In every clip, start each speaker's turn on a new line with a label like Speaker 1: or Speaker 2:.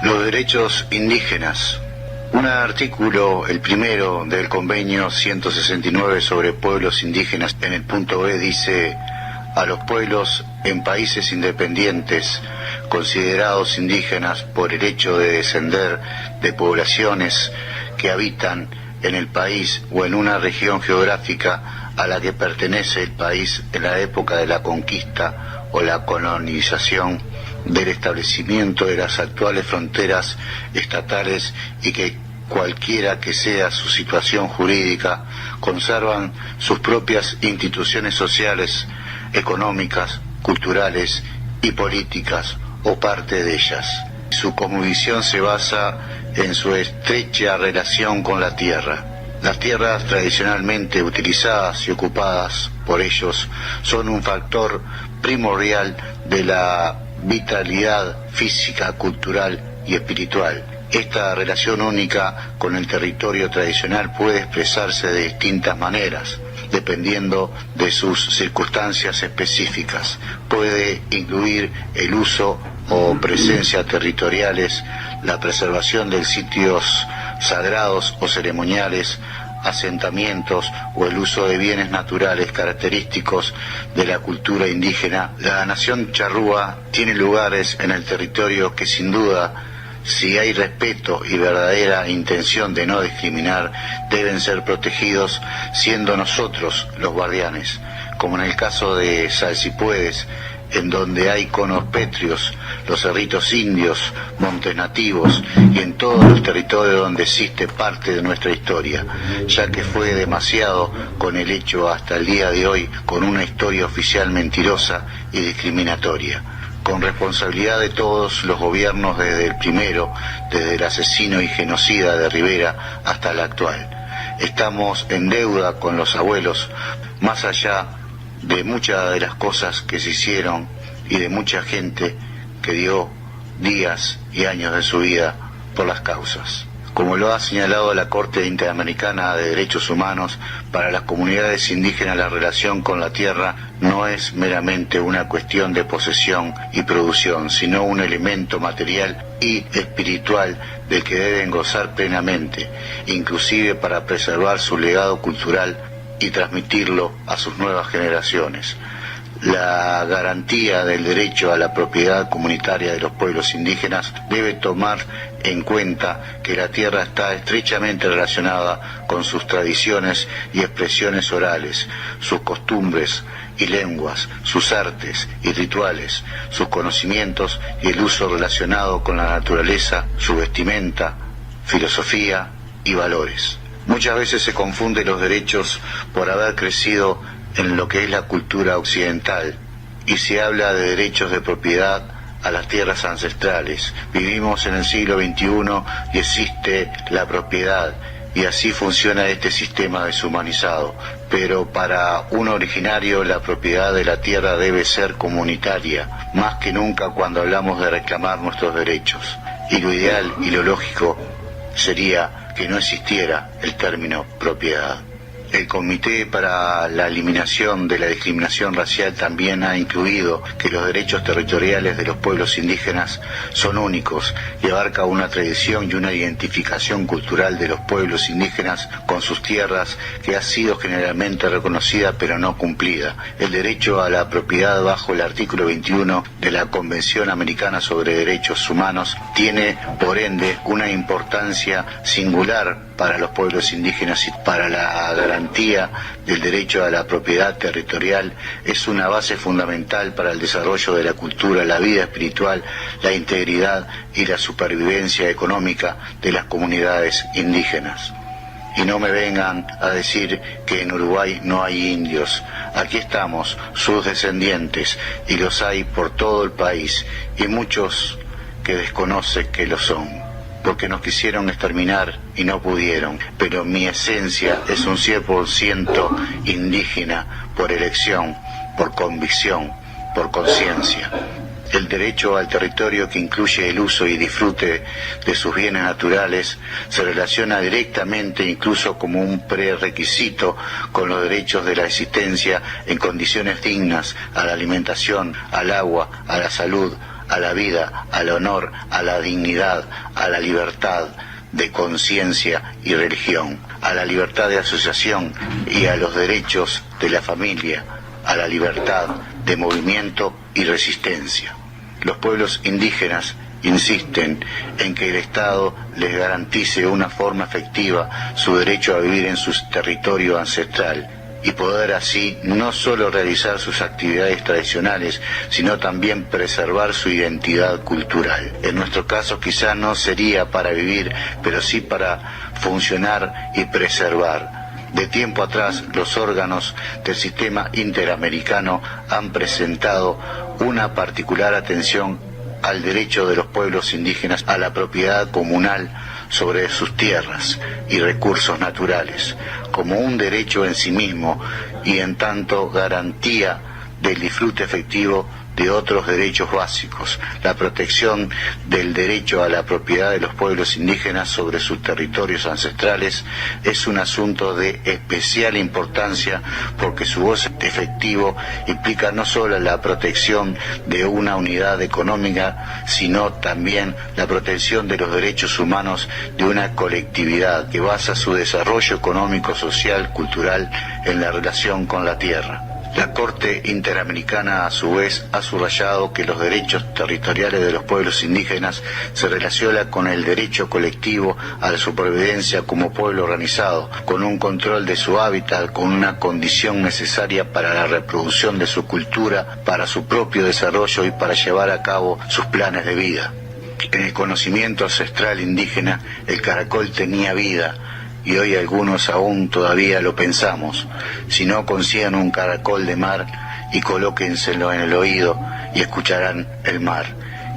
Speaker 1: Los derechos indígenas. Un artículo, el primero del convenio 169 sobre pueblos indígenas, en el punto B dice: a los pueblos en países independientes considerados indígenas por el hecho de descender de poblaciones que habitan en el país o en una región geográfica a la que pertenece el país en la época de la conquista o la colonización, del establecimiento de las actuales fronteras estatales, y que cualquiera que sea su situación jurídica, conservan sus propias instituciones sociales, económicas, culturales y políticas, o parte de ellas. Su cosmovisión se basa en su estrecha relación con la tierra. Las tierras tradicionalmente utilizadas y ocupadas por ellos son un factor primordial de la vitalidad física, cultural y espiritual. Esta relación única con el territorio tradicional puede expresarse de distintas maneras, dependiendo de sus circunstancias específicas. Puede incluir el uso o presencia territoriales, la preservación de sitios sagrados o ceremoniales, asentamientos o el uso de bienes naturales característicos de la cultura indígena. La nación charrúa tiene lugares en el territorio que, sin duda, si hay respeto y verdadera intención de no discriminar, deben ser protegidos, siendo nosotros los guardianes, como en el caso de Salsipuedes, en donde hay conos pétreos, los cerritos indios, montes nativos, y en todos los territorios donde existe parte de nuestra historia, ya que fue demasiado con el hecho hasta el día de hoy, con una historia oficial mentirosa y discriminatoria, con responsabilidad de todos los gobiernos, desde el primero, desde el asesino y genocida de Rivera hasta el actual. Estamos en deuda con los abuelos, más allá de muchas de las cosas que se hicieron y de mucha gente que dio días y años de su vida por las causas. Como lo ha señalado la Corte Interamericana de Derechos Humanos, para las comunidades indígenas la relación con la tierra no es meramente una cuestión de posesión y producción, sino un elemento material y espiritual del que deben gozar plenamente, inclusive para preservar su legado cultural y transmitirlo a sus nuevas generaciones. La garantía del derecho a la propiedad comunitaria de los pueblos indígenas debe tomar en cuenta que la tierra está estrechamente relacionada con sus tradiciones y expresiones orales, sus costumbres y lenguas, sus artes y rituales, sus conocimientos y el uso relacionado con la naturaleza, su vestimenta, filosofía y valores. Muchas veces se confunden los derechos por haber crecido en lo que es la cultura occidental, y se habla de derechos de propiedad a las tierras ancestrales. Vivimos en el siglo XXI y existe la propiedad, y así funciona este sistema deshumanizado. Pero para un originario la propiedad de la tierra debe ser comunitaria, más que nunca cuando hablamos de reclamar nuestros derechos. Y lo ideal y lo lógico sería que no existiera el término propiedad. El Comité para la Eliminación de la Discriminación Racial también ha incluido que los derechos territoriales de los pueblos indígenas son únicos y abarca una tradición y una identificación cultural de los pueblos indígenas con sus tierras que ha sido generalmente reconocida pero no cumplida. El derecho a la propiedad bajo el artículo 21 de la Convención Americana sobre Derechos Humanos tiene, por ende, una importancia singular para los pueblos indígenas, y para la garantía del derecho a la propiedad territorial es una base fundamental para el desarrollo de la cultura, la vida espiritual, la integridad y la supervivencia económica de las comunidades indígenas. Y no me vengan a decir que en Uruguay no hay indios. Aquí estamos, sus descendientes, y los hay por todo el país, y muchos que desconocen que lo son, porque nos quisieron exterminar y no pudieron, pero mi esencia es un 100% indígena por elección, por convicción, por conciencia. El derecho al territorio, que incluye el uso y disfrute de sus bienes naturales, se relaciona directamente, incluso como un prerequisito, con los derechos de la existencia en condiciones dignas, a la alimentación, al agua, a la salud, a la vida, al honor, a la dignidad, a la libertad de conciencia y religión, a la libertad de asociación y a los derechos de la familia, a la libertad de movimiento y resistencia. Los pueblos indígenas insisten en que el Estado les garantice una forma efectiva su derecho a vivir en su territorio ancestral y poder así no solo realizar sus actividades tradicionales, sino también preservar su identidad cultural. En nuestro caso quizá no sería para vivir, pero sí para funcionar y preservar. De tiempo atrás, los órganos del sistema interamericano han presentado una particular atención al derecho de los pueblos indígenas a la propiedad comunal sobre sus tierras y recursos naturales, como un derecho en sí mismo y en tanto garantía del disfrute efectivo de otros derechos básicos. La protección del derecho a la propiedad de los pueblos indígenas sobre sus territorios ancestrales es un asunto de especial importancia porque su goce efectivo implica no solo la protección de una unidad económica, sino también la protección de los derechos humanos de una colectividad que basa su desarrollo económico, social, cultural en la relación con la tierra. La Corte Interamericana, a su vez, ha subrayado que los derechos territoriales de los pueblos indígenas se relacionan con el derecho colectivo a la supervivencia como pueblo organizado, con un control de su hábitat, con una condición necesaria para la reproducción de su cultura, para su propio desarrollo y para llevar a cabo sus planes de vida. En el conocimiento ancestral indígena, el caracol tenía vida, y hoy algunos aún todavía lo pensamos. Si no, consigan un caracol de mar y colóquenselo en el oído y escucharán el mar.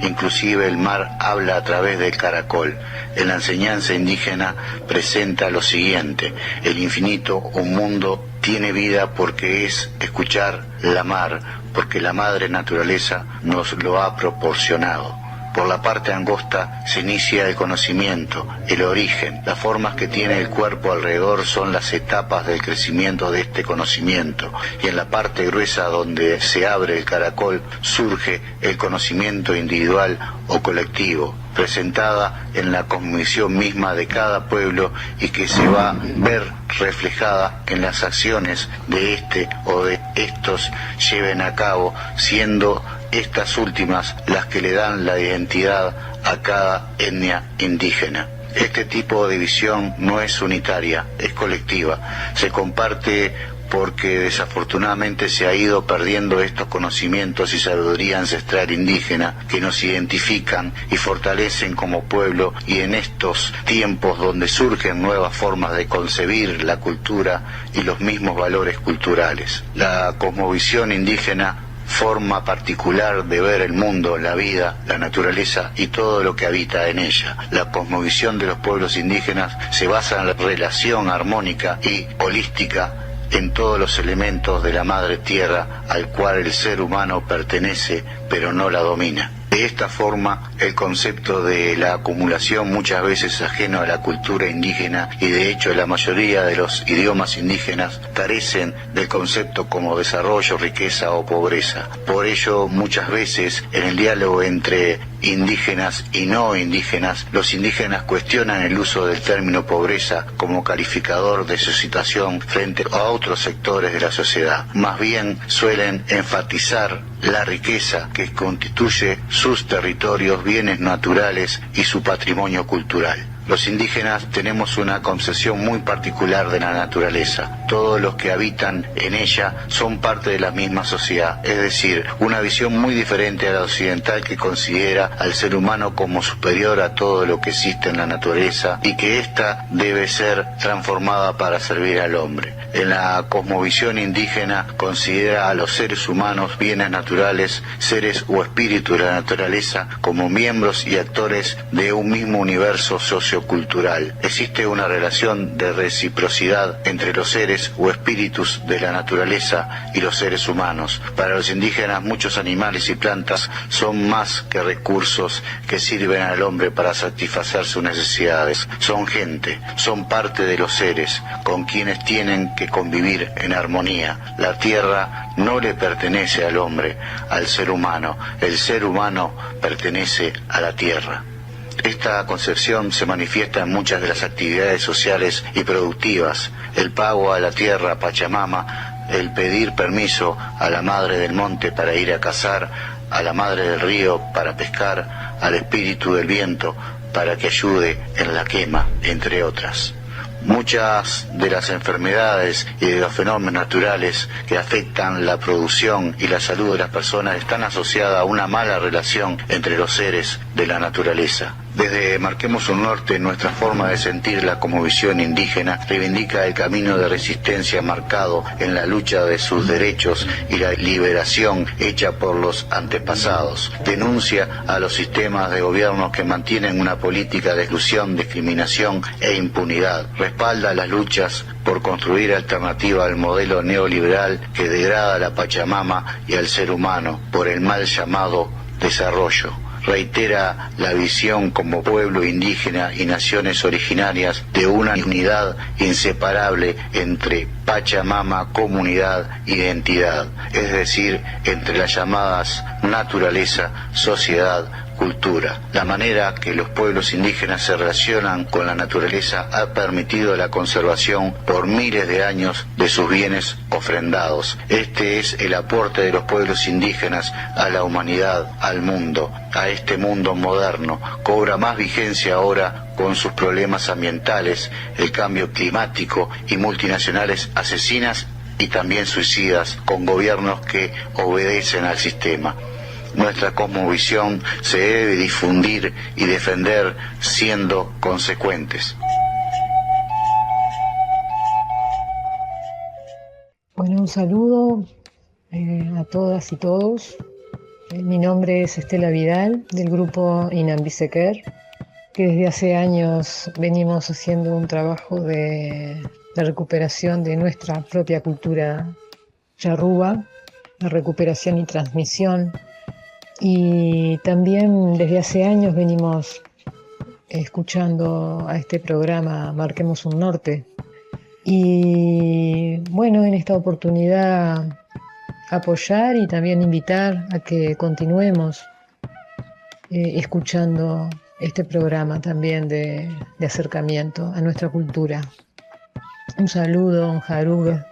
Speaker 1: Inclusive el mar habla a través del caracol. En la enseñanza indígena presenta lo siguiente: el infinito, un mundo, tiene vida porque es escuchar la mar, porque la madre naturaleza nos lo ha proporcionado. Por la parte angosta se inicia el conocimiento, el origen. Las formas que tiene el cuerpo alrededor son las etapas del crecimiento de este conocimiento. Y en la parte gruesa, donde se abre el caracol, surge el conocimiento individual o colectivo, presentada en la cosmovisión misma de cada pueblo y que se va a ver reflejada en las acciones de este o de estos lleven a cabo, siendo estas últimas las que le dan la identidad a cada etnia indígena. Este tipo de visión no es unitaria, es colectiva. Se comparte porque desafortunadamente se ha ido perdiendo estos conocimientos y sabiduría ancestral indígena que nos identifican y fortalecen como pueblo, y en estos tiempos donde surgen nuevas formas de concebir la cultura y los mismos valores culturales. La cosmovisión indígena, forma particular de ver el mundo, la vida, la naturaleza y todo lo que habita en ella. La cosmovisión de los pueblos indígenas se basa en la relación armónica y holística en todos los elementos de la madre tierra al cual el ser humano pertenece pero no la domina. De esta forma, el concepto de la acumulación, muchas veces ajeno a la cultura indígena, y de hecho la mayoría de los idiomas indígenas carecen del concepto como desarrollo, riqueza o pobreza. Por ello, muchas veces en el diálogo entre indígenas y no indígenas, los indígenas cuestionan el uso del término pobreza como calificador de su situación frente a otros sectores de la sociedad. Más bien suelen enfatizar la riqueza que constituye sus territorios, bienes naturales y su patrimonio cultural. Los indígenas tenemos una concepción muy particular de la naturaleza. Todos los que habitan en ella son parte de la misma sociedad, es decir, una visión muy diferente a la occidental, que considera al ser humano como superior a todo lo que existe en la naturaleza y que ésta debe ser transformada para servir al hombre. En la cosmovisión indígena considera a los seres humanos bienes naturales, seres o espíritus de la naturaleza, como miembros y actores de un mismo universo sociocultural sociocultural. Existe una relación de reciprocidad entre los seres o espíritus de la naturaleza y los seres humanos. Para los indígenas, muchos animales y plantas son más que recursos que sirven al hombre para satisfacer sus necesidades. Son gente, son parte de los seres con quienes tienen que convivir en armonía. La tierra no le pertenece al hombre, al ser humano. El ser humano pertenece a la tierra. Esta concepción se manifiesta en muchas de las actividades sociales y productivas: el pago a la tierra Pachamama, el pedir permiso a la madre del monte para ir a cazar, a la madre del río para pescar, al espíritu del viento para que ayude en la quema, entre otras. Muchas de las enfermedades y de los fenómenos naturales que afectan la producción y la salud de las personas están asociadas a una mala relación entre los seres de la naturaleza. Desde Marquemos un Norte, nuestra forma de sentirla como visión indígena reivindica el camino de resistencia marcado en la lucha de sus derechos y la liberación hecha por los antepasados. Denuncia a los sistemas de gobierno que mantienen una política de exclusión, discriminación e impunidad. Respalda las luchas por construir alternativa al modelo neoliberal que degrada a la Pachamama y al ser humano por el mal llamado desarrollo. Reitera la visión como pueblo indígena y naciones originarias de una unidad inseparable entre Pachamama, comunidad, identidad, es decir, entre las llamadas naturaleza, sociedad, cultura. La manera que los pueblos indígenas se relacionan con la naturaleza ha permitido la conservación por miles de años de sus bienes ofrendados. Este es el aporte de los pueblos indígenas a la humanidad, al mundo, a este mundo moderno. Cobra más vigencia ahora con sus problemas ambientales, el cambio climático y multinacionales asesinas y también suicidas, con gobiernos que obedecen al sistema. Nuestra cosmovisión se debe difundir y defender siendo consecuentes.
Speaker 2: Bueno, un saludo a todas y todos. Mi nombre es Estela Vidal, del grupo Inambisequer, que desde hace años venimos haciendo un trabajo de recuperación de nuestra propia cultura charrúa, de recuperación y transmisión. Y también desde hace años venimos escuchando a este programa Marquemos un Norte. Y bueno, en esta oportunidad apoyar y también invitar a que continuemos escuchando este programa también de acercamiento a nuestra cultura. Un saludo, un jaruga.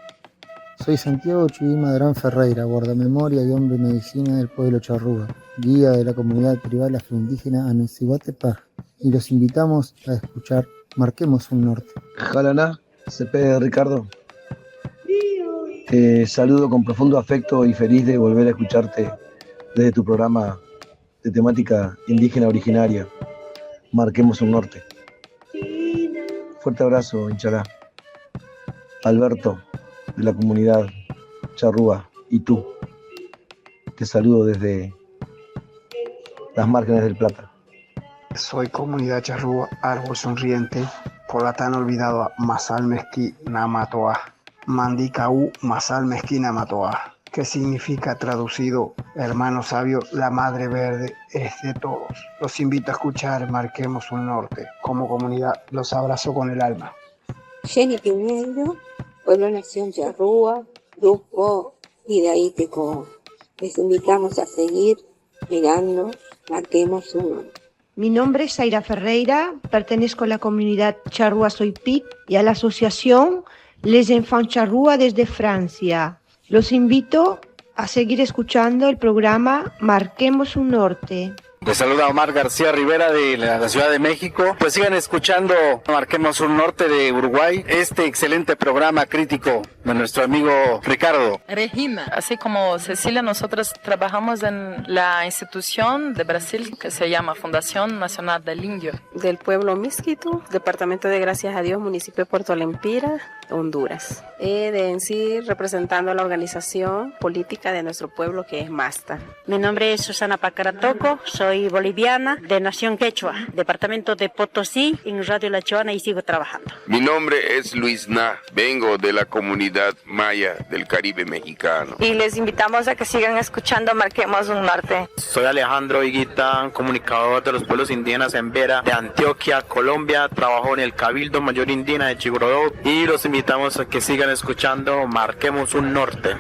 Speaker 3: Soy Santiago Chuy Madrán Ferreira, guardamemoria y hombre medicina del pueblo charrúa, guía de la comunidad tribal afroindígena Anuncihuatepaj, y los invitamos a escuchar Marquemos un Norte.
Speaker 4: Jalaná, CP Ricardo. Te saludo con profundo afecto y feliz de volver a escucharte desde tu programa de temática indígena originaria, Marquemos un Norte. Fuerte abrazo, Inchalá. Alberto, de la comunidad charrúa, y tú. Te saludo desde las márgenes del Plata.
Speaker 5: Soy comunidad charrúa, árbol sonriente, por la tan olvidada Masal Mezqui Namatoa, Mandicaú Masal Mezqui Namatoa, que significa traducido, hermano sabio, la madre verde es de todos. Los invito a escuchar Marquemos un Norte. Como comunidad los abrazo con el alma.
Speaker 6: Jenny Piñeiro, Pueblo Nación Charrúa, Grupo Idaíteco. Les invitamos a seguir mirando Marquemos un Norte.
Speaker 7: Mi nombre es Zaira Ferreira, pertenezco a la comunidad Charrúa Soy Pic y a la asociación Les Enfants Charrúa desde Francia. Los invito a seguir escuchando el programa Marquemos un Norte.
Speaker 8: Les saluda Omar García Rivera de la Ciudad de México. Pues sigan escuchando Marquemos un Norte de Uruguay, este excelente programa crítico de nuestro amigo Ricardo.
Speaker 9: Regina, así como Cecilia, nosotros trabajamos en la institución de Brasil que se llama Fundación Nacional del Indio.
Speaker 10: Del pueblo Misquitu, departamento de Gracias a Dios, municipio de Puerto Lempira, Honduras. En sí representando a la organización política de nuestro pueblo que es MASTA.
Speaker 11: Mi nombre es Susana Pacaratoco, soy Soy boliviana de Nación Quechua, departamento de Potosí, en Radio La Choana, y sigo trabajando.
Speaker 12: Mi nombre es Luis Na, vengo de la comunidad maya del Caribe mexicano.
Speaker 13: Y les invitamos a que sigan escuchando Marquemos un Norte.
Speaker 14: Soy Alejandro Higuita, comunicador de los pueblos indígenas en Vera, de Antioquia, Colombia. Trabajo en el Cabildo Mayor Indígena de Chigorodó y los invitamos a que sigan escuchando Marquemos un Norte.